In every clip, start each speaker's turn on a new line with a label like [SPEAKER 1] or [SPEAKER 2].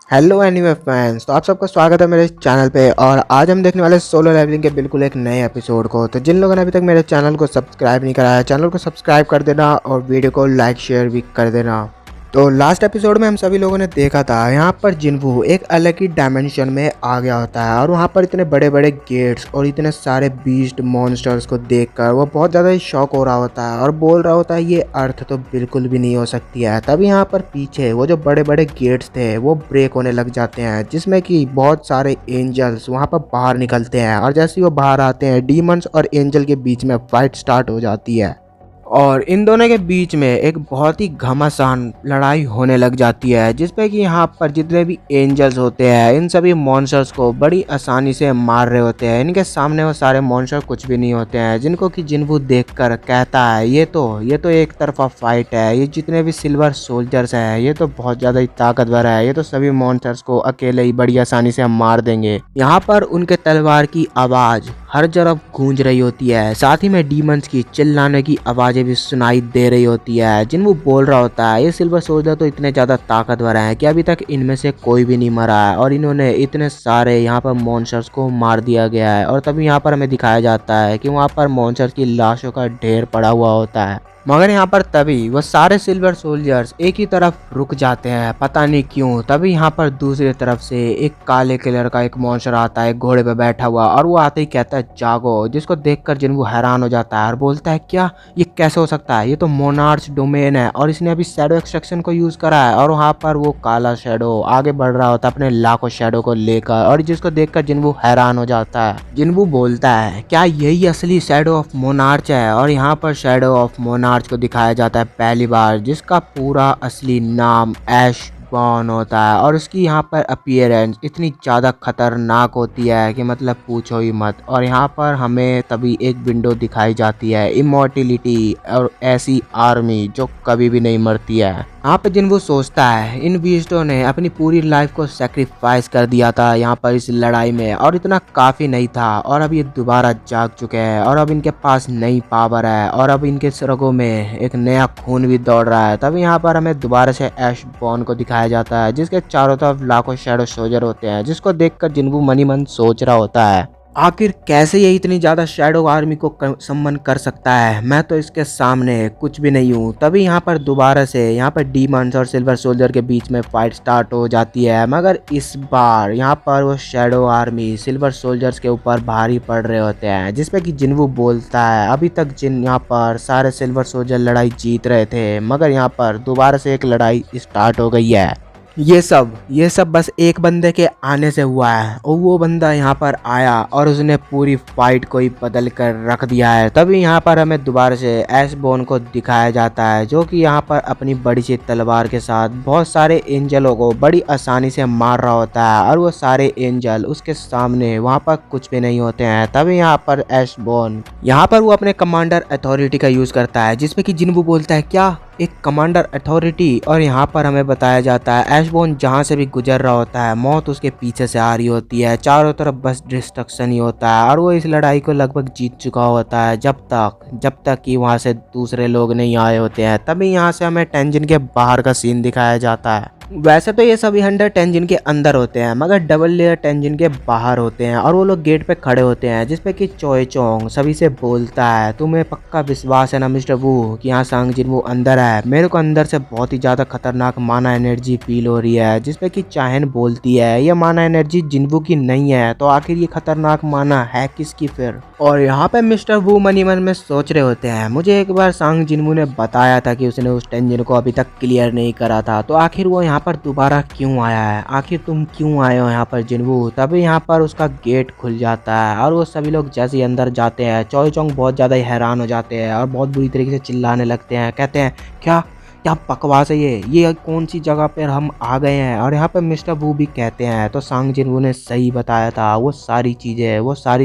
[SPEAKER 1] Hello anyway fans, तो आप सबका स्वागत है मेरे चैनल पे। और आज हम देखने वाले सोलो लेवलिंग के बिल्कुल एक नए एपिसोड को। तो जिन लोगों ने अभी तक मेरे चैनल को सब्सक्राइब नहीं करा है, चैनल को सब्सक्राइब कर देना और वीडियो को लाइक शेयर भी कर देना। तो लास्ट एपिसोड में हम सभी लोगों ने देखा था यहाँ पर जिन्वू एक अलग ही डायमेंशन में आ गया होता है और वहाँ पर इतने बड़े बड़े गेट्स और इतने सारे बीस्ट मॉन्स्टर्स को देखकर वो बहुत ज़्यादा ही शॉक हो रहा होता है और बोल रहा होता है ये अर्थ तो बिल्कुल भी नहीं हो सकती है। तभी यहाँ पर पीछे वो जो बड़े बड़े गेट्स थे वो ब्रेक होने लग जाते हैं, जिसमें कि बहुत सारे एंजल्स वहाँ पर बाहर निकलते हैं। और जैसे ही वो बाहर आते हैं, डीमंस और एंजल के बीच में फाइट स्टार्ट हो जाती है और इन दोनों के बीच में एक बहुत ही घमासान लड़ाई होने लग जाती है, जिसपे कि यहाँ पर जितने भी एंजल्स होते हैं इन सभी मॉन्स्टर्स को बड़ी आसानी से मार रहे होते हैं। इनके सामने वो सारे मॉन्स्टर कुछ भी नहीं होते हैं, जिनको कि जिन्वू देखकर कहता है ये तो एक तरफा फाइट है। ये जितने भी सिल्वर सोल्जर्स हैं ये तो बहुत ज़्यादा ही ताकतवर है, ये तो सभी मॉन्स्टर्स को अकेले ही बड़ी आसानी से हम मार देंगे। यहाँ पर उनके तलवार की आवाज़ हर तरफ गूंज रही होती है, साथ ही में डीमंस की चिल्लाने की आवाजें भी सुनाई दे रही होती है। जिन्वू बोल रहा होता है ये सिल्वर सोल्जर तो इतने ज़्यादा ताकतवर हैं कि अभी तक इनमें से कोई भी नहीं मरा है और इन्होंने इतने सारे यहाँ पर मॉन्स्टर्स को मार दिया गया है। और तभी यहाँ पर हमें दिखाया जाता है कि वहाँ पर मॉन्स्टर्स की लाशों का ढेर पड़ा हुआ होता है। मगर यहाँ पर तभी वो सारे सिल्वर सोल्जर्स एक ही तरफ रुक जाते हैं, पता नहीं क्यों। तभी यहाँ पर दूसरी तरफ से एक काले कलर का एक मॉन्स्टर आता है घोड़े पे बैठा हुआ और वो आते ही कहता है जागो, जिसको देखकर जिन्वू हैरान हो जाता है और बोलता है क्या ये कैसे हो सकता है, ये तो मोनार्च डोमेन है और इसने अभी शैडो एक्सट्रैक्शन को यूज़ करा है। और वहाँ पर वो काला शैडो आगे बढ़ रहा होता है अपने लाखों शैडो को लेकर और जिसको देखकर जिन्वू हैरान हो जाता है। जिन्वू बोलता है क्या यही असली शैडो ऑफ मोनार्च है। और यहाँ पर शैडो ऑफ मोनार्च को दिखाया जाता है पहली बार, जिसका पूरा असली नाम ऐश बॉर्न होता है और उसकी यहाँ पर अपीयरेंस इतनी ज़्यादा खतरनाक होती है कि मतलब पूछो ही मत। और यहाँ पर हमें तभी एक विंडो दिखाई जाती है, इमॉर्टिलिटी और ऐसी आर्मी जो कभी भी नहीं मरती है। यहाँ पे जिन्वू सोचता है इन बीस्टों ने अपनी पूरी लाइफ को सेक्रीफाइस कर दिया था यहाँ पर इस लड़ाई में और इतना काफ़ी नहीं था और अब ये दोबारा जाग चुके हैं और अब इनके पास नई पावर है और अब इनके रगों में एक नया खून भी दौड़ रहा है। तभी यहाँ पर हमें दोबारा से ऐश बॉर्न को दिखाया जाता है, जिसके चारों तरफ लाखों शैडो सोल्जर होते हैं, जिसको देखकर जिन्वू मनी मन सोच रहा होता है आखिर कैसे ये इतनी ज़्यादा शैडो आर्मी को सम्मन कर सकता है, मैं तो इसके सामने कुछ भी नहीं हूँ। तभी यहाँ पर दोबारा से यहाँ पर डीमंस और सिल्वर सोल्जर के बीच में फाइट स्टार्ट हो जाती है, मगर इस बार यहाँ पर वो शैडो आर्मी सिल्वर सोल्जर्स के ऊपर भारी पड़ रहे होते हैं, जिसपे कि जिन्वू बोलता है अभी तक जिन यहाँ पर सारे सिल्वर सोल्जर लड़ाई जीत रहे थे, मगर यहाँ पर दोबारा से एक लड़ाई स्टार्ट हो गई है। ये सब बस एक बंदे के आने से हुआ है और वो बंदा यहाँ पर आया और उसने पूरी फाइट को ही बदल कर रख दिया है। तभी यहाँ पर हमें दोबारा से ऐश बॉर्न को दिखाया जाता है, जो कि यहाँ पर अपनी बड़ी सी तलवार के साथ बहुत सारे एंजलों को बड़ी आसानी से मार रहा होता है और वो सारे एंजल उसके सामने वहाँ पर कुछ भी नहीं होते हैं। तभी यहाँ पर ऐश बॉर्न यहाँ पर वो अपने कमांडर अथॉरिटी का यूज़ करता है, जिसमें कि जिन्वू बोलता है क्या एक कमांडर अथॉरिटी। और यहाँ पर हमें बताया जाता है ऐश बॉर्न जहाँ से भी गुजर रहा होता है मौत उसके पीछे से आ रही होती है, चारों तरफ बस डिस्ट्रक्शन ही होता है और वो इस लड़ाई को लगभग जीत चुका होता है जब तक कि वहाँ से दूसरे लोग नहीं आए होते हैं। तभी यहाँ से हमें टेंजिन के बाहर का सीन दिखाया जाता है। वैसे तो ये सभी हंटर टेंजिन के अंदर होते हैं, मगर डबल लेयर टेंजिन के बाहर होते हैं और वो लोग गेट पे खड़े होते हैं, जिसपे कि चोय चोंग सभी से बोलता है तुम्हें पक्का विश्वास है ना मिस्टर वू कि यहाँ सांग जिन्वू अंदर है। मेरे को अंदर से बहुत ही ज़्यादा खतरनाक माना एनर्जी फील हो रही है, जिसपे कि चाहन बोलती है ये माना एनर्जी जिन्वू की नहीं है तो आखिर ये खतरनाक माना है किसकी फिर। और यहाँ पे मिस्टर वू मनी मन में सोच रहे होते हैं मुझे एक बार सांग जिन्वू ने बताया था कि उसने उस टेंजिन को अभी तक क्लियर नहीं करा था, तो आखिर वो यहाँ पर दोबारा क्यों आया है, आखिर तुम क्यों आए हो यहाँ पर जिन्वू। तभी यहाँ पर उसका गेट खुल जाता है और वो सभी लोग जैसे ही अंदर जाते हैं चोय चोंग बहुत ज़्यादा ही हैरान हो जाते हैं और बहुत बुरी तरीके से चिल्लाने लगते हैं, कहते हैं क्या क्या बकवास है ये कौन सी जगह पर हम आ गए हैं। और यहाँ पर मिस्टर वू भी कहते हैं तो सांग जिन्वू ने सही बताया था, वो सारी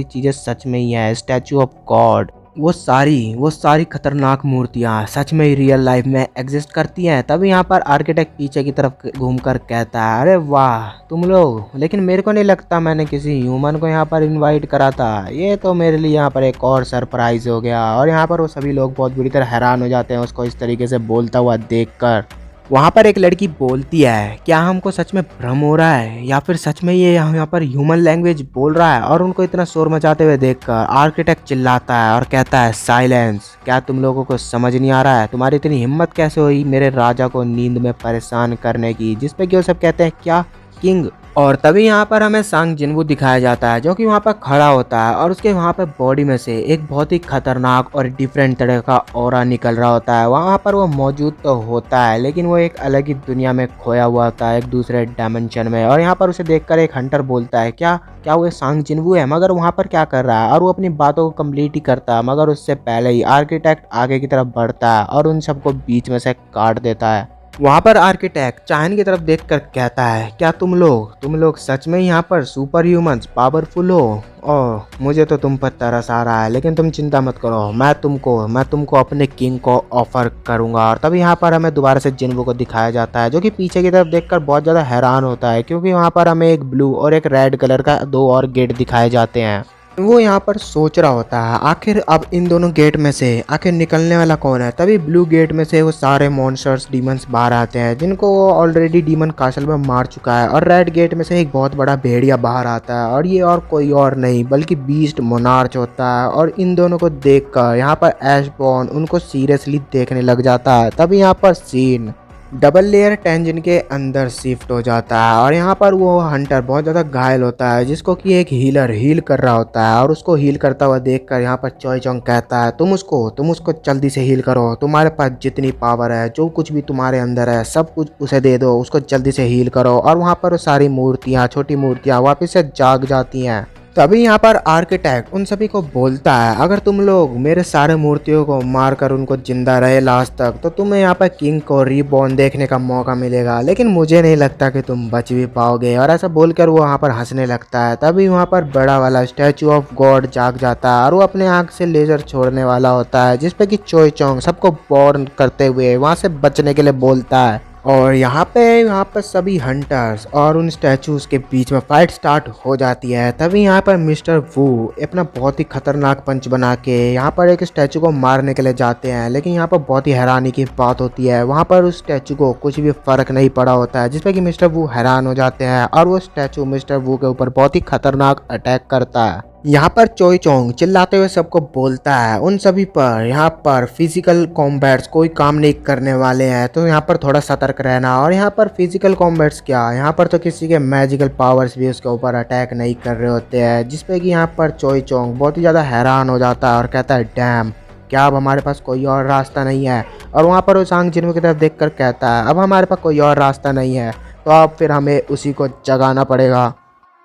[SPEAKER 1] चीज़ें सच में ही है, स्टैचू ऑफ गॉड वो सारी खतरनाक मूर्तियाँ सच में ही रियल लाइफ में एग्जिस्ट करती हैं। तभी यहाँ पर आर्किटेक्ट पीछे की तरफ घूमकर कहता है अरे वाह तुम लोग, लेकिन मेरे को नहीं लगता मैंने किसी ह्यूमन को यहाँ पर इनवाइट करा था, ये तो मेरे लिए यहाँ पर एक और सरप्राइज हो गया। और यहाँ पर वो सभी लोग बहुत बुरी तरह हैरान हो जाते हैं उसको इस तरीके से बोलता हुआ देखकर। वहाँ पर एक लड़की बोलती है, क्या हमको सच में भ्रम हो रहा है या फिर सच में ये यहाँ पर ह्यूमन लैंग्वेज बोल रहा है। और उनको इतना शोर मचाते हुए देखकर आर्किटेक्ट चिल्लाता है और कहता है, साइलेंस, क्या तुम लोगों को समझ नहीं आ रहा है? तुम्हारी इतनी हिम्मत कैसे हुई मेरे राजा को नींद में परेशान करने की? जिस पे कि वो सब कहते हैं, क्या किंग? और तभी यहाँ पर हमें सांग जिनवू दिखाया जाता है जो कि वहाँ पर खड़ा होता है और उसके वहाँ पर बॉडी में से एक बहुत ही खतरनाक और डिफरेंट तरह का ऑरा निकल रहा होता है। वहाँ पर वो मौजूद तो होता है लेकिन वो एक अलग ही दुनिया में खोया हुआ होता है, एक दूसरे डायमेंशन में। और यहाँ पर उसे देखकर एक हंटर बोलता है, क्या क्या वो सांग जिनवू है? मगर वहाँ पर क्या कर रहा है? और वो अपनी बातों को कंप्लीट ही करता है मगर उससे पहले ही आर्किटेक्ट आगे की तरफ बढ़ता है और उन सबको बीच में से काट देता है। वहाँ पर आर्किटेक्ट चाहन की तरफ देखकर कहता है, क्या तुम लोग सच में यहाँ पर सुपर ह्यूमंस पावरफुल हो? ओह, मुझे तो तुम पर तरस आ रहा है लेकिन तुम चिंता मत करो, मैं तुमको अपने किंग को ऑफर करूंगा। और तभी यहाँ पर हमें दोबारा से जिनवू को दिखाया जाता है जो कि पीछे की तरफ देखकर बहुत ज़्यादा हैरान होता है क्योंकि वहाँ पर हमें एक ब्लू और एक रेड कलर का दो और गेट दिखाए जाते हैं। वो यहाँ पर सोच रहा होता है, आखिर अब इन दोनों गेट में से आखिर निकलने वाला कौन है। तभी ब्लू गेट में से वो सारे मॉन्स्टर्स डीमंस बाहर आते हैं जिनको वो ऑलरेडी डीमन कासल में मार चुका है। और रेड गेट में से एक बहुत बड़ा भेड़िया बाहर आता है और ये और कोई और नहीं बल्कि बीस्ट मोनार्च होता है। और इन दोनों को देखकर यहाँ पर ऐशबॉर्न उनको सीरियसली देखने लग जाता है। तभी यहाँ पर सीन डबल लेयर टेंजन के अंदर शिफ्ट हो जाता है और यहाँ पर वो हंटर बहुत ज़्यादा घायल होता है जिसको कि एक हीलर हील कर रहा होता है। और उसको हील करता हुआ देखकर यहाँ पर चोई चोंग कहता है, तुम उसको जल्दी से हील करो, तुम्हारे पास जितनी पावर है, जो कुछ भी तुम्हारे अंदर है, सब कुछ उसे दे दो, उसको जल्दी से हील करो। और वहाँ पर वो सारी मूर्तियाँ, छोटी मूर्तियाँ वापस से जाग जाती हैं। तभी यहाँ पर आर्किटेक्ट उन सभी को बोलता है, अगर तुम लोग मेरे सारे मूर्तियों को मारकर उनको जिंदा रहे लास्ट तक तो तुम्हें यहाँ पर किंग को रीबॉर्न देखने का मौका मिलेगा, लेकिन मुझे नहीं लगता कि तुम बच भी पाओगे। और ऐसा बोलकर वो वहाँ पर हंसने लगता है। तभी वहाँ पर बड़ा वाला स्टैचू ऑफ गॉड जाग जाता है और वो अपने आँख से लेजर छोड़ने वाला होता है जिसपे कि चोई चोंग सबको बॉर्न करते हुए वहाँ से बचने के लिए बोलता है। और यहाँ पर सभी हंटर्स और उन स्टैचूज के बीच में फाइट स्टार्ट हो जाती है। तभी यहाँ पर मिस्टर वू अपना बहुत ही खतरनाक पंच बना के यहाँ पर एक स्टैचू को मारने के लिए जाते हैं, लेकिन यहाँ पर बहुत ही हैरानी की बात होती है, वहाँ पर उस स्टैचू को कुछ भी फर्क नहीं पड़ा होता है जिसपे कि मिस्टर वू हैरान हो जाते हैं और वो स्टैचू मिस्टर वू के ऊपर बहुत ही खतरनाक अटैक करता है। यहाँ पर चोई चोंग चिल्लाते हुए सबको बोलता है, उन सभी पर यहाँ पर फिजिकल कॉम्बैट्स कोई काम नहीं करने वाले हैं, तो यहाँ पर थोड़ा सतर्क रहना। और यहाँ पर फिजिकल कॉम्बैट्स क्या, यहाँ पर तो किसी के मैजिकल पावर्स भी उसके ऊपर अटैक नहीं कर रहे होते हैं, जिसपे कि यहाँ पर चोई चोंग बहुत ही ज़्यादा हैरान हो जाता है और कहता है, डैम, क्या अब हमारे पास कोई और रास्ता नहीं है? और वहाँ पर वो सांग जिनवू की तरफ देख कर कहता है, अब हमारे पास कोई और रास्ता नहीं है तो अब फिर हमें उसी को जगाना पड़ेगा,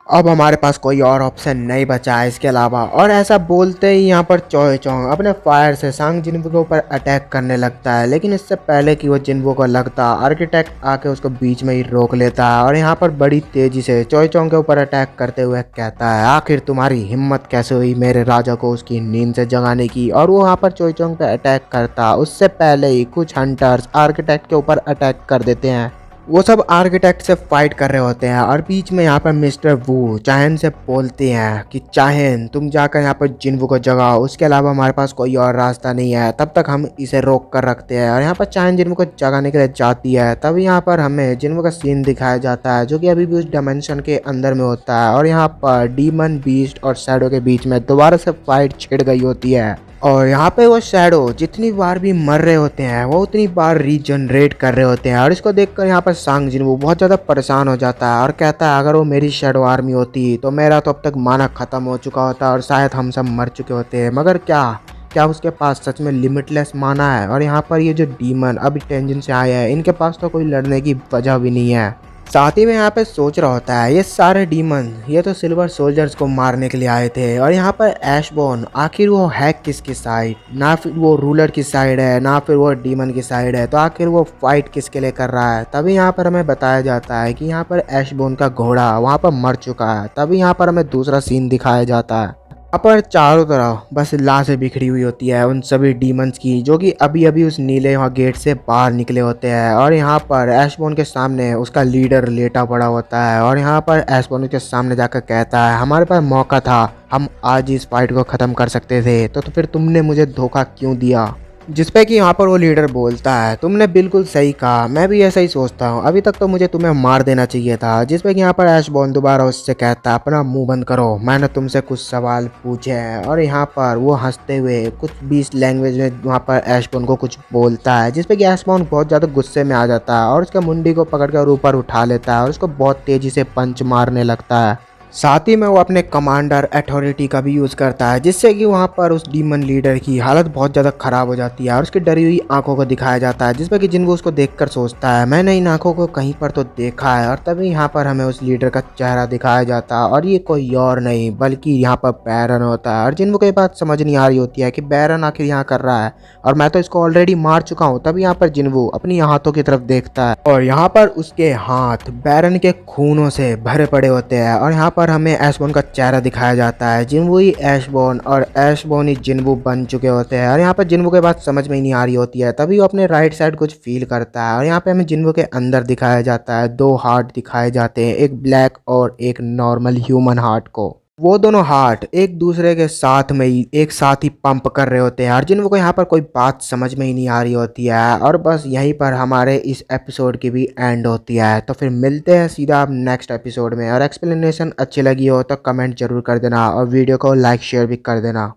[SPEAKER 1] अब हमारे पास कोई और ऑप्शन नहीं बचा है इसके अलावा। और ऐसा बोलते ही यहाँ पर चोई चोंग अपने फायर से सांग जिनवू के ऊपर अटैक करने लगता है, लेकिन इससे पहले कि वो जिनवू को लगता, आर्किटेक्ट आके उसको बीच में ही रोक लेता है और यहाँ पर बड़ी तेजी से चोई चोंग के ऊपर अटैक करते हुए कहता है, आखिर तुम्हारी हिम्मत कैसे हुई मेरे राजा को उसकी नींद से जगाने की? और वो वहाँ पर चोई चोंग पे अटैक करता उससे पहले ही कुछ हंटर्स आर्किटेक्ट के ऊपर अटैक कर देते हैं। वो सब आर्किटेक्ट से फाइट कर रहे होते हैं और बीच में यहाँ पर मिस्टर वू चाहन से बोलते हैं कि चाहन, तुम जाकर यहाँ पर जिनवू को जगाओ, उसके अलावा हमारे पास कोई और रास्ता नहीं है, तब तक हम इसे रोक कर रखते हैं। और यहाँ पर चाहन जिनवू को जगाने के लिए जाती है। तभी यहाँ पर हमें जिनवू का सीन दिखाया जाता है जो कि अभी भी उस डायमेंशन के अंदर में होता है और यहाँ पर डीमन, बीस्ट और शैडो के बीच में दोबारा से फाइट छिड़ गई होती है। और यहाँ पे वो शैडो जितनी बार भी मर रहे होते हैं वो उतनी बार रीजनरेट कर रहे होते हैं। और इसको देखकर यहाँ पर सांग जिनवू बहुत ज़्यादा परेशान हो जाता है और कहता है, अगर वो मेरी शैडो आर्मी होती तो मेरा तो अब तक माना ख़त्म हो चुका होता और शायद हम सब मर चुके होते हैं, मगर क्या क्या उसके पास सच में लिमिटलेस माना है? और यहाँ पर ये जो डीमन अभी टेंजन से आए हैं, इनके पास तो कोई लड़ने की वजह भी नहीं है। साथ ही में यहाँ पे सोच रहा होता है, ये सारे डीमन ये तो सिल्वर सोल्जर्स को मारने के लिए आए थे और यहाँ पर ऐशबॉर्न आखिर वो है किसकी साइड? ना फिर वो रूलर की साइड है, ना फिर वो डीमन की साइड है, तो आखिर वो फाइट किसके लिए कर रहा है? तभी यहाँ पर हमें बताया जाता है कि यहाँ पर ऐशबॉर्न का घोड़ा वहाँ पर मर चुका है। तभी यहाँ पर हमें दूसरा सीन दिखाया जाता है, यहाँ पर चारों तरफ बस लाशें बिखरी हुई होती है उन सभी डीमंस की जो कि अभी अभी उस नीले वहाँ गेट से बाहर निकले होते हैं। और यहाँ पर ऐशबॉर्न के सामने उसका लीडर लेटा पड़ा होता है और यहाँ पर ऐशबॉर्न के सामने जाकर कहता है, हमारे पास मौका था, हम आज इस फाइट को ख़त्म कर सकते थे, तो फिर तुमने मुझे धोखा क्यों दिया? जिसपे कि यहाँ पर वो लीडर बोलता है, तुमने बिल्कुल सही कहा, मैं भी ऐसा ही सोचता हूँ, अभी तक तो मुझे तुम्हें मार देना चाहिए था। जिसपे कि यहाँ पर ऐश बॉर्न दोबारा उससे कहता है, अपना मुंह बंद करो, मैंने तुमसे कुछ सवाल पूछे हैं। और यहाँ पर वो हंसते हुए कुछ 20 लैंग्वेज में वहाँ पर ऐश बॉर्न को कुछ बोलता है, जिसपे कि ऐश बॉर्न बहुत ज़्यादा गुस्से में आ जाता है और उसके मुंडी को पकड़कर ऊपर उठा लेता है और उसको बहुत तेज़ी से पंच मारने लगता है। साथ ही में वो अपने कमांडर अथॉरिटी का भी यूज़ करता है, जिससे कि वहाँ पर उस डीमन लीडर की हालत बहुत ज़्यादा ख़राब हो जाती है और उसकी डरी हुई आंखों को दिखाया जाता है, जिसमें कि जिनको उसको देखकर सोचता है, मैंने इन आंखों को कहीं पर तो देखा है। और तभी यहाँ पर हमें उस लीडर का चेहरा दिखाया जाता है और ये कोई और नहीं बल्कि यहाँ पर बैरन होता है। और जिनको को ये बात समझ नहीं आ रही होती है कि बैरन आखिर यहाँ कर रहा है और मैं तो इसको ऑलरेडी मार चुका हूँ। तभी यहाँ पर जिन्वो अपनी हाथों की तरफ देखता है और यहाँ पर उसके हाथ बैरन के खूनों से भरे पड़े होते हैं और यहाँ पर हमें ऐशबॉर्न का चेहरा दिखाया जाता है। जिन्वो ही ऐशबॉर्न और ऐशबॉर्न ही जिन्वो बन चुके होते हैं और यहाँ पर जिन्वो के बात समझ में ही नहीं आ रही होती है। तभी वो अपने राइट साइड कुछ फील करता है और यहाँ पे हमें जिन्वो के अंदर दिखाया जाता है, दो हार्ट दिखाए जाते हैं, एक ब्लैक और एक नॉर्मल ह्यूमन हार्ट को। वो दोनों हार्ट एक दूसरे के साथ में ही एक साथ ही पंप कर रहे होते हैं और जिनको को यहाँ पर कोई बात समझ में ही नहीं आ रही होती है। और बस यहीं पर हमारे इस एपिसोड की भी एंड होती है। तो फिर मिलते हैं सीधा अब नेक्स्ट एपिसोड में। और एक्सप्लेनेशन अच्छी लगी हो तो कमेंट जरूर कर देना और वीडियो को लाइक शेयर भी कर देना।